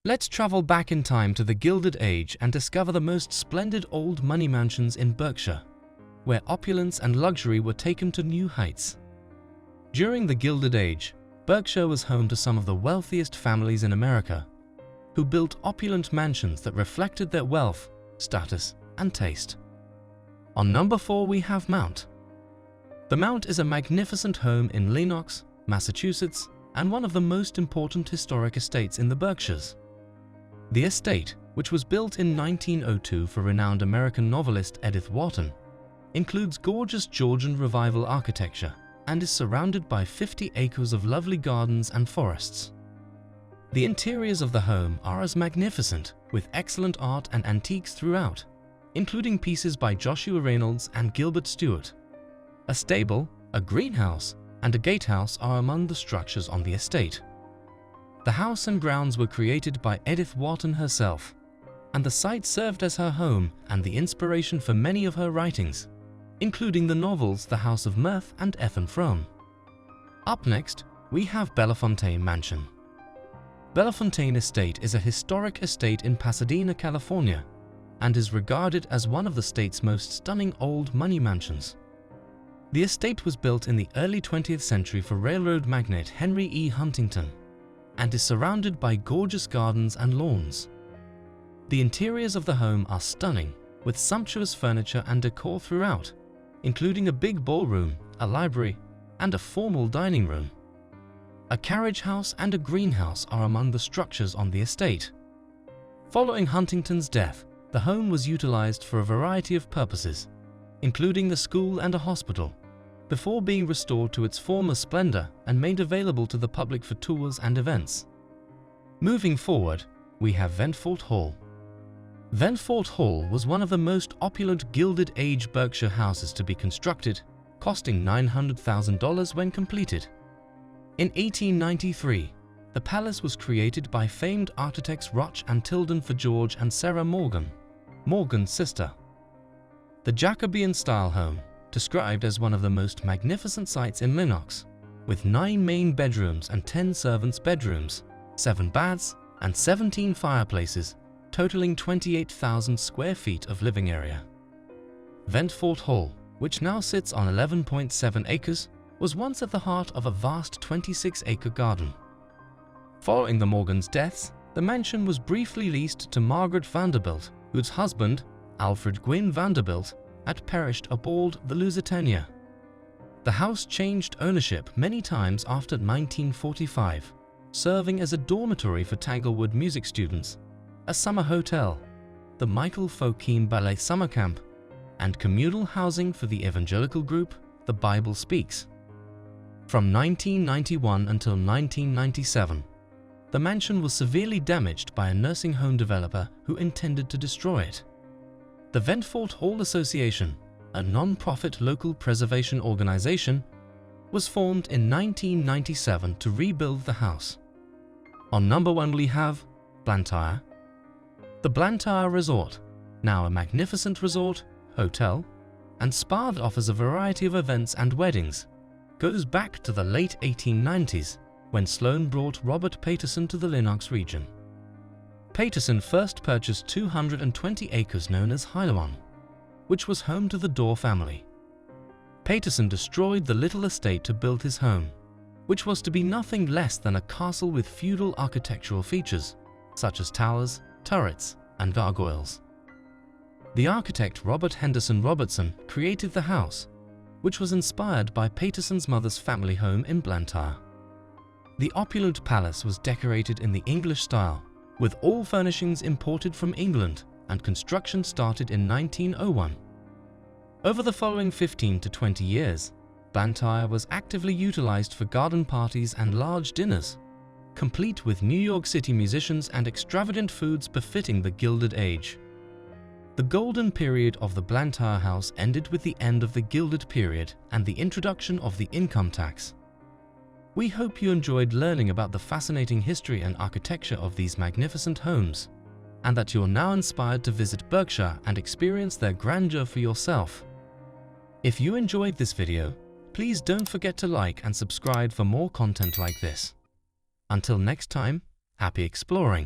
Let's travel back in time to the Gilded Age and discover the most splendid old money mansions in Berkshire, where opulence and luxury were taken to new heights. During the Gilded Age, Berkshire was home to some of the wealthiest families in America, who built opulent mansions that reflected their wealth, status, and taste. On number 4 we have Mount. The Mount is a magnificent home in Lenox, Massachusetts, and one of the most important historic estates in the Berkshires. The estate, which was built in 1902 for renowned American novelist Edith Wharton, includes gorgeous Georgian Revival architecture and is surrounded by 50 acres of lovely gardens and forests. The interiors of the home are as magnificent, with excellent art and antiques throughout, including pieces by Joshua Reynolds and Gilbert Stuart. A stable, a greenhouse, and a gatehouse are among the structures on the estate. The house and grounds were created by Edith Wharton herself, and the site served as her home and the inspiration for many of her writings, including the novels The House of Mirth and Ethan Frome. Up next, we have Bellefontaine Mansion. Bellefontaine Estate is a historic estate in Pasadena, California, and is regarded as one of the state's most stunning old money mansions. The estate was built in the early 20th century for railroad magnate Henry E. Huntington, and is surrounded by gorgeous gardens and lawns. The interiors of the home are stunning, with sumptuous furniture and decor throughout, including a big ballroom, a library, and a formal dining room. A carriage house and a greenhouse are among the structures on the estate. Following Huntington's death, the home was utilized for a variety of purposes, including a school and a hospital, before being restored to its former splendor and made available to the public for tours and events. Moving forward, we have Ventfort Hall. Ventfort Hall was one of the most opulent Gilded Age Berkshire houses to be constructed, costing $900,000 when completed. In 1893, the palace was created by famed architects Roch and Tilden for George and Sarah Morgan, Morgan's sister. The Jacobean-style home, described as one of the most magnificent sites in Lenox, with 9 main bedrooms and 10 servants' bedrooms, 7 baths, and 17 fireplaces, totaling 28,000 square feet of living area. Ventfort Hall, which now sits on 11.7 acres, was once at the heart of a vast 26-acre garden. Following the Morgans' deaths, the mansion was briefly leased to Margaret Vanderbilt, whose husband, Alfred Gwynne Vanderbilt, had perished aboard the Lusitania. The house changed ownership many times after 1945, serving as a dormitory for Tanglewood music students, a summer hotel, the Michael Fokine Ballet Summer Camp, and communal housing for the evangelical group The Bible Speaks. From 1991 until 1997, the mansion was severely damaged by a nursing home developer who intended to destroy it. The Ventfort Hall Association, a non-profit local preservation organization, was formed in 1997 to rebuild the house. On number 1 we have Blantyre. The Blantyre Resort, now a magnificent resort, hotel, and spa that offers a variety of events and weddings, goes back to the late 1890s when Sloan brought Robert Paterson to the Lenox region. Paterson first purchased 220 acres known as Hyloan, which was home to the Dorr family. Paterson destroyed the little estate to build his home, which was to be nothing less than a castle with feudal architectural features, such as towers, turrets, and gargoyles. The architect Robert Henderson Robertson created the house, which was inspired by Paterson's mother's family home in Blantyre. The opulent palace was decorated in the English style, with all furnishings imported from England, and construction started in 1901. Over the following 15 to 20 years, Blantyre was actively utilized for garden parties and large dinners, complete with New York City musicians and extravagant foods befitting the Gilded Age. The golden period of the Blantyre house ended with the end of the Gilded period and the introduction of the income tax. We hope you enjoyed learning about the fascinating history and architecture of these magnificent homes, and that you are now inspired to visit Berkshire and experience their grandeur for yourself. If you enjoyed this video, please don't forget to like and subscribe for more content like this. Until next time, happy exploring!